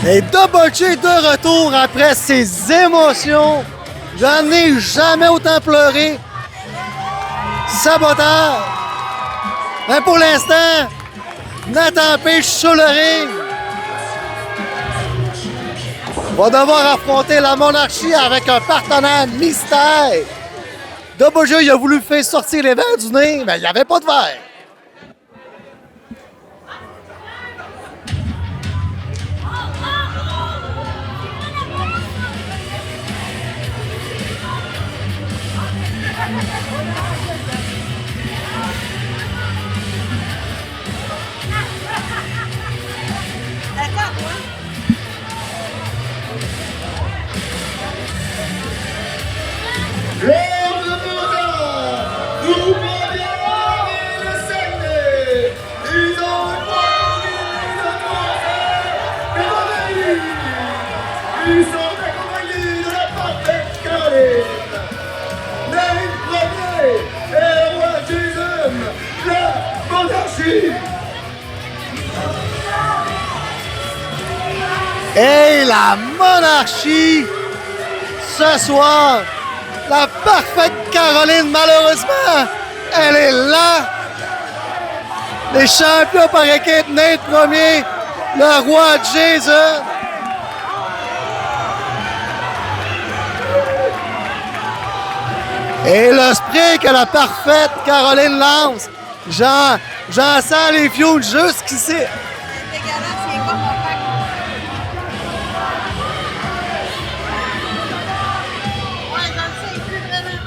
Et Double J de retour après ses émotions. J'en ai jamais autant pleuré. Saboteur. Mais pour l'instant, Nathan Page sur le ring va devoir affronter la monarchie avec un partenaire mystère. Double J, il a voulu faire sortir les verres du nez, mais il n'y avait pas de verre. Ils sont accompagnés de la parfaite Caroline. Nate Premier et le roi Jason, la monarchie. Et la monarchie, ce soir, la parfaite Caroline, malheureusement, elle est là. Les champions par équipe, Nate Premier, le roi Jason. Et le spray que la parfaite Caroline lance, j'en sens les fioles jusqu'ici. C'est dégueulasse, il est pas mon père. Ouais, j'en sais plus vraiment.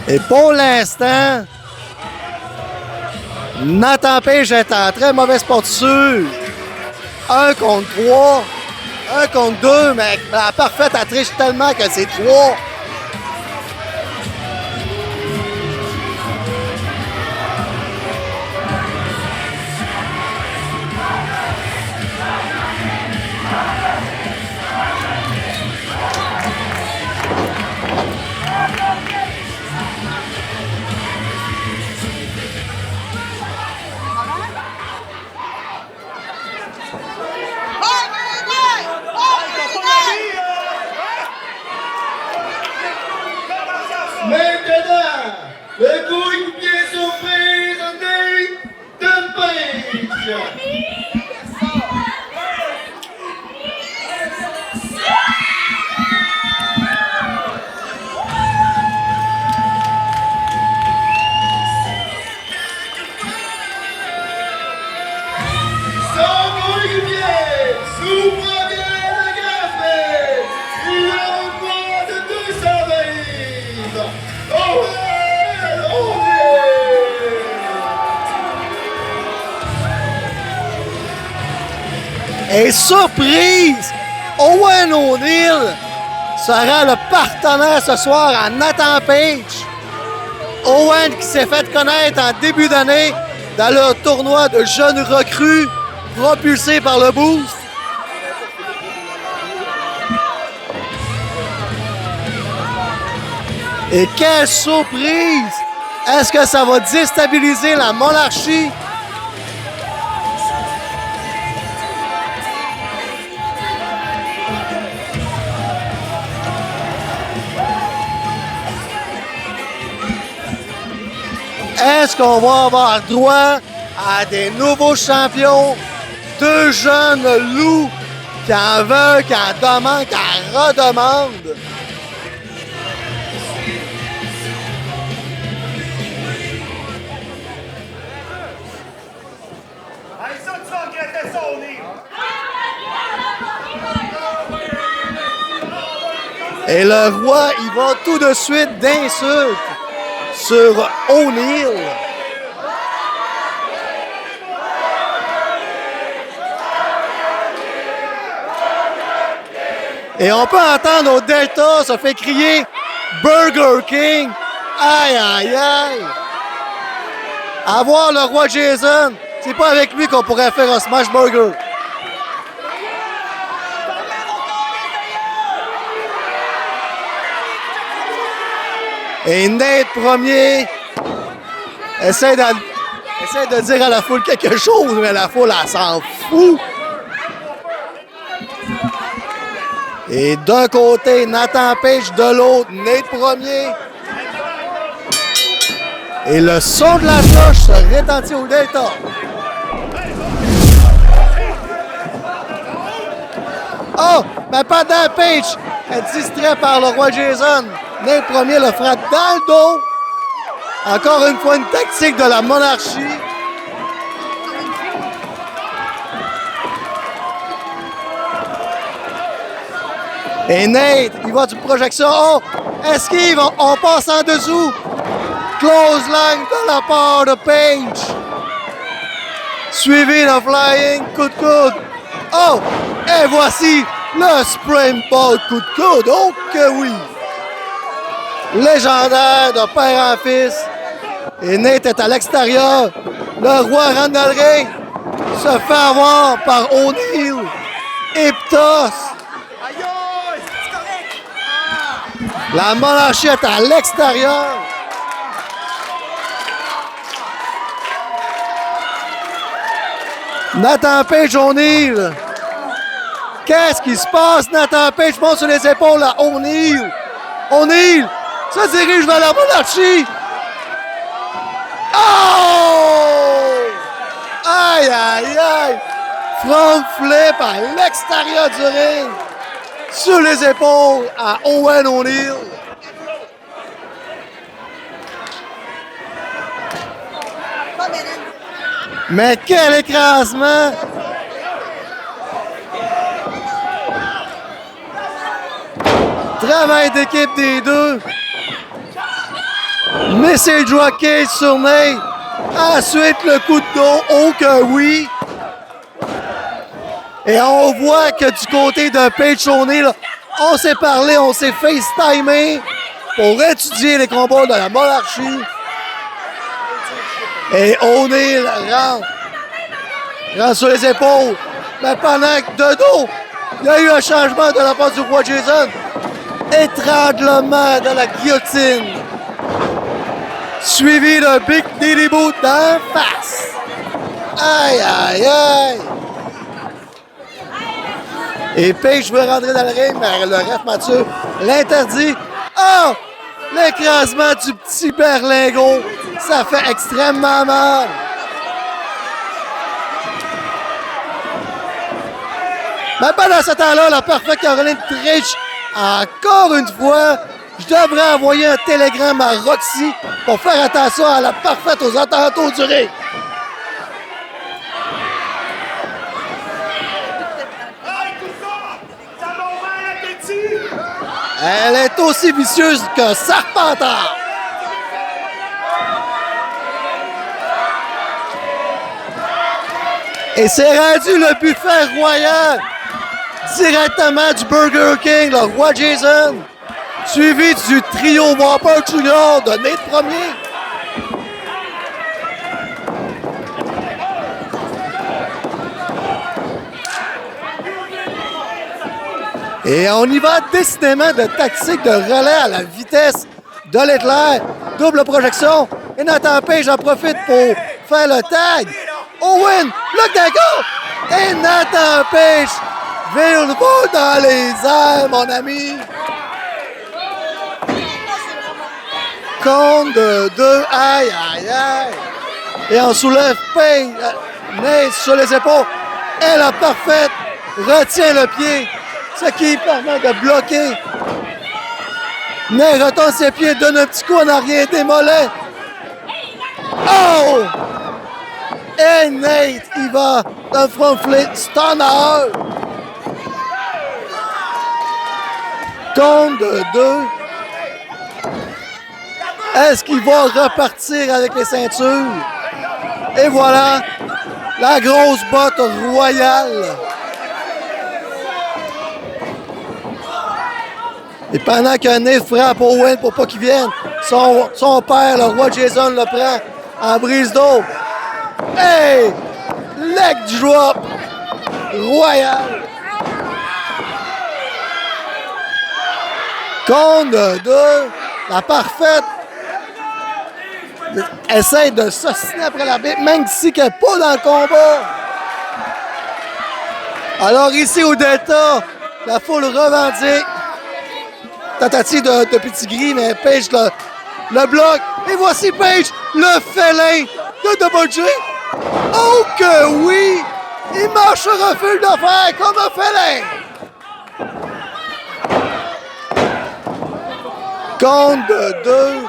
Et pour l'instant, Nathan Page est en très mauvaise posture. 1 contre 3, 1 contre 2, mais la parfaite, elle triche tellement que c'est 3. Maintenant, le coéquipier surprise de Page. Son coéquipier souffre bien de café. Il a un poids de 220 livres. Et surprise, Owen O'Neill sera le partenaire ce soir à Nathan Page. Owen qui s'est fait connaître en début d'année dans le tournoi de jeunes recrues propulsé par le Boost. Et quelle surprise! Est-ce que ça va déstabiliser la monarchie? Est-ce qu'on va avoir droit à des nouveaux champions? Deux jeunes loups qui en veulent, qui en demandent, qui en redemandent. Et le roi, il va tout de suite d'insultes sur O'Neill. Et on peut entendre au Delta se fait crier Burger King. Aïe, aïe, aïe. Avoir le roi Jason, c'est pas avec lui qu'on pourrait faire un smash burger. Et Nate Premier essaie de dire à la foule quelque chose, mais la foule, elle s'en fout. Et d'un côté, Nathan Page, de l'autre, Nate premier. Et le son de la cloche se retentit au Delta. Oh, mais pendant Page est distrait par le roi Jason. Nate premier le frappe dans le dos. Encore une fois, une tactique de la monarchie. Et Nate, il va du projection. Oh, esquive, on passe en dessous. Close line de la part de Page. Suivi de flying coup de coude. Oh, et voici le springboard coup de coude. Oh que oui. Légendaire de père en fils. Et Nate est à l'extérieur. Le roi rentre dans le ring. Se fait avoir par O'Neal. Iptos. La monarchie est à l'extérieur. Nathan Page, O'Neal. Qu'est-ce qui se passe? Nathan Page monte sur les épaules à O'Neal. O'Neal se dirige vers la monarchie. Oh! Aïe, aïe, aïe! Front flip à l'extérieur du ring. Sur les épaules à Owen O'Neal. Mais quel écrasement! Travail d'équipe des deux. Missile dropkick sur Nate. Ensuite, le coup de dos. Oh que oui! Et on voit que du côté de Page O'Neal, on s'est parlé, on s'est FaceTimé pour étudier les combats de la monarchie. Et O'Neal rentre sur les épaules. Mais pendant que de dos, il y a eu un changement de la part du roi Jason. Étranglement de la guillotine. Suivi d'un Big Daddy Boot d'en face. Aïe, aïe, aïe. Et Page veut rentrer dans le ring, mais le ref Mathieu l'interdit. Oh! L'écrasement du petit berlingot. Ça fait extrêmement mal. Mais pendant ce temps-là, la parfaite Caroline triche encore une fois. Je devrais envoyer un télégramme à Roxy pour faire attention à la parfaite aux attentats du ring. Elle est aussi vicieuse qu'un serpentard. Et c'est rendu le buffet royal directement du Burger King, le roi Jason, suivi du trio Whopper Junior de Nate premier. Et on y va décidément de tactique de relais à la vitesse de l'éclair. Double projection. Et Nathan Page en profite pour faire le tag. Owen, look that go! Et Nathan Page vire le beau dans les airs, mon ami. Compte de 2. Aïe, aïe, aïe. Et on soulève Page. Nate sur les épaules. Et la parfaite retient le pied. Ce qui permet de bloquer. Nate retourne ses pieds, donne un petit coup en arrière des mollets. Oh! Et Nate, il va d'un front flip stunner. Compte de 2. Est-ce qu'il va repartir avec les ceintures? Et voilà, la grosse botte royale. Et pendant que Nate frappe Owen pour pas qu'il vienne, son père, le roi Jason, le prend en brise d'eau. Hey! Leg drop royal. Compte de 2. La parfaite essaie de s'ostiner après la bite, même si qu'elle n'est pas dans le combat. Alors ici au Delta, La foule revendique. Tentative de petit gris, mais Page le bloque. Et voici Page, le félin de Double J. Oh que oui! Il marche sur un fil de fer comme un félin. Compte de 2.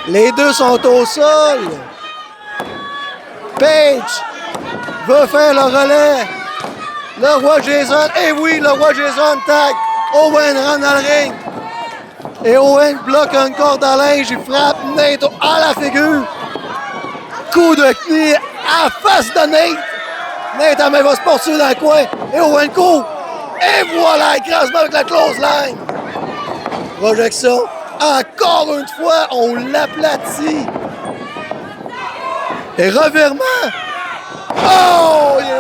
Les deux sont au sol. Page veut faire le relais. Le roi Jason, et oui, le roi Jason tag. Owen rentre dans le ring. Et Owen bloque une corde à linge. Il frappe Nate à la figure. Coup de knie à face de Nate. Nate en va se poursuivre dans le coin. Et Owen court. Et voilà, écrasement avec la close line. Projection. Encore une fois, on l'aplatit. Et revirement. Oh là.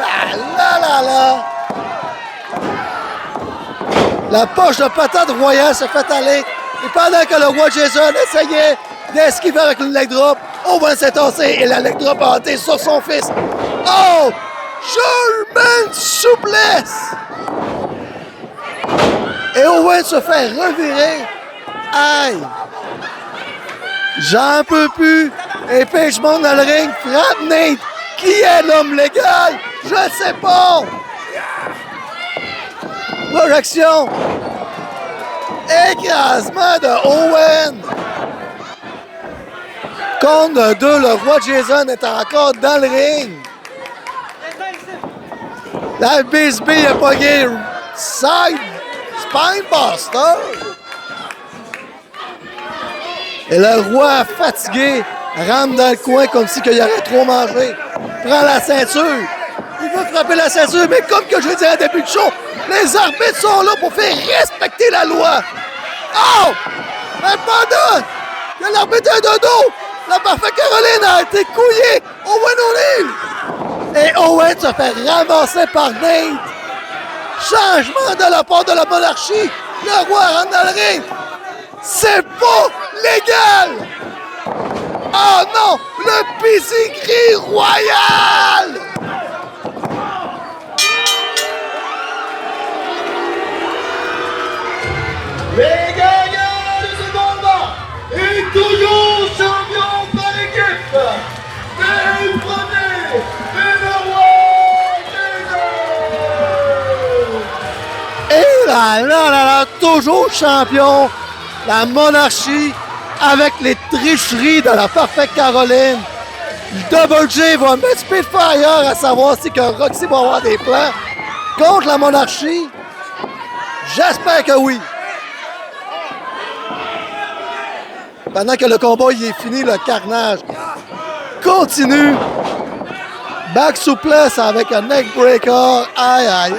La poche de patate royale se fait aller. Et pendant que le roi Jason essayait d'esquiver avec une leg drop, Owen s'est tassé et la leg drop a été sur son fils. Oh! German souplesse! Et Owen se fait revirer. Aïe! J'en peux plus. Et Page monte dans le ring, frappe Nate. Qui est l'homme légal? Je ne sais pas. Projection. Écrasement de Owen. Compte de 2, le roi Jason est encore dans le ring. La BSB a pogné side spinebuster. Et le roi fatigué rentre dans le coin comme si il aurait trop mangé. Prend la ceinture. Il veut frapper la ceinture, mais comme que je l'ai dit en début de show, les arbitres sont là pour faire respecter la loi. Oh! Mais pendant que l'arbitre est de dos, la parfaite Caroline a été couillée. Owen O'Neill. Et Owen se fait ramasser par Nate. Changement de la part de la monarchie. Le roi rentre dans le ring. C'est pas légal! Oh non! Le pedigree royal! Les gagnants de ce combat est toujours champion par équipe. Mais le premier est le roi Jason. Et là, toujours champion. La monarchie avec les tricheries de la parfaite Caroline. Double J va mettre Spitfire à savoir si que Roxy va avoir des plans contre la monarchie. J'espère que oui. Pendant que le combat il est fini, le carnage continue. Back souplesse avec un neckbreaker. Aïe, aïe,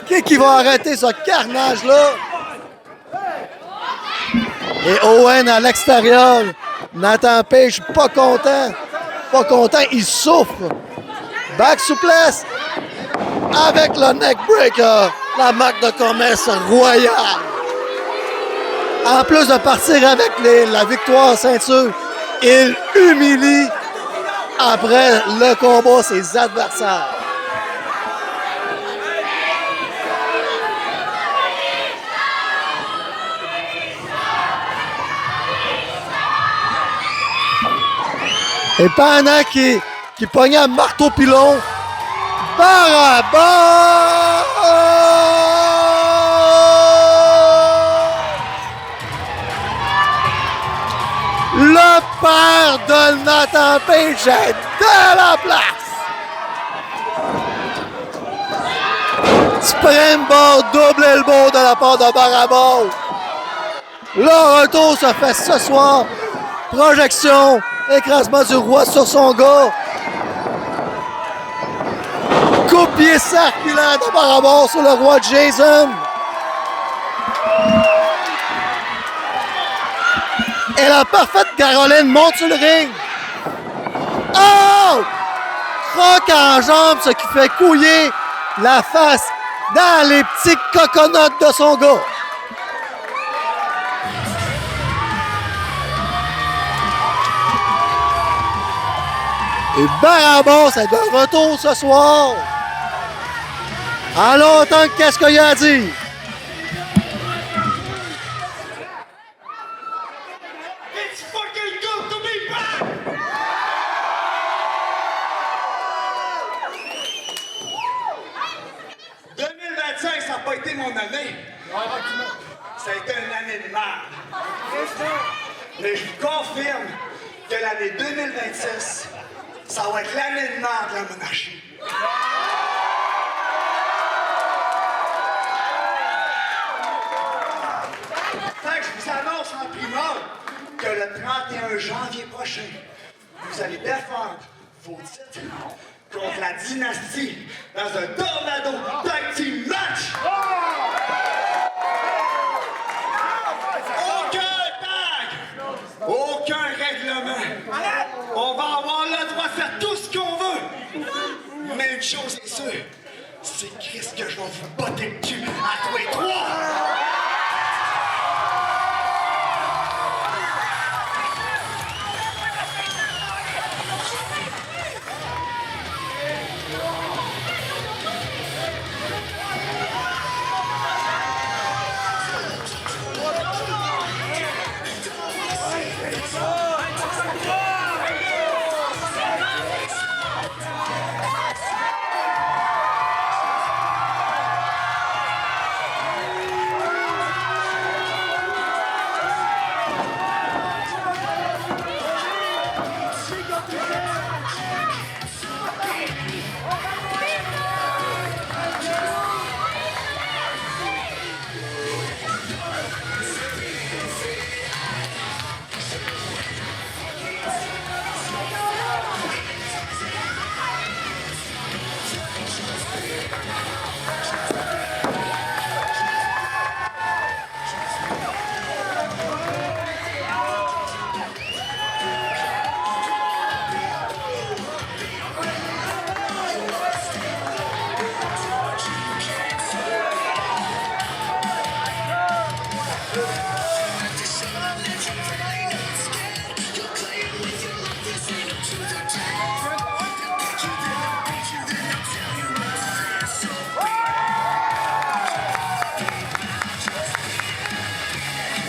aïe. Qui va arrêter ce carnage-là? Et Owen à l'extérieur. Nathan Page pas content. Pas content, il souffre. Back souplesse avec le neckbreaker. La marque de commerce royale. En plus de partir avec la victoire ceinture, il humilie après le combat ses adversaires. Et pendant qu'il pognait un marteau-pilon, Barabas! Le père de Nathan Page est dans la place! Springboard double elbow de la part de Barabas. Le retour se fait ce soir. Projection. Écrasement du roi sur son gars. Coup-pied circulaire de Barabas sur le roi Jason. Et la parfaite Caroline monte sur le ring. Oh! Croc en jambe, ce qui fait couiller la face dans les petits coconuts de son gars. Et Barabas est de retour ce soir. En longtemps, qu'est-ce qu'il y a à dire? It's fucking good to be back! « 2025, ça n'a pas été mon année. Ça a été une année de merde. Mais je vous confirme que l'année 2026, ça va être l'année de merde de la monarchie. Fait que je vous annonce en primeur que le 31 janvier prochain, vous allez défendre vos titres contre la dynastie dans un tornado tag team match. Aucun tag, aucun règlement. On va avoir le droit de faire tout ce qu'on veut. Mais une chose est sûre, c'est Chris que je vais vous botter le cul à tous les trois.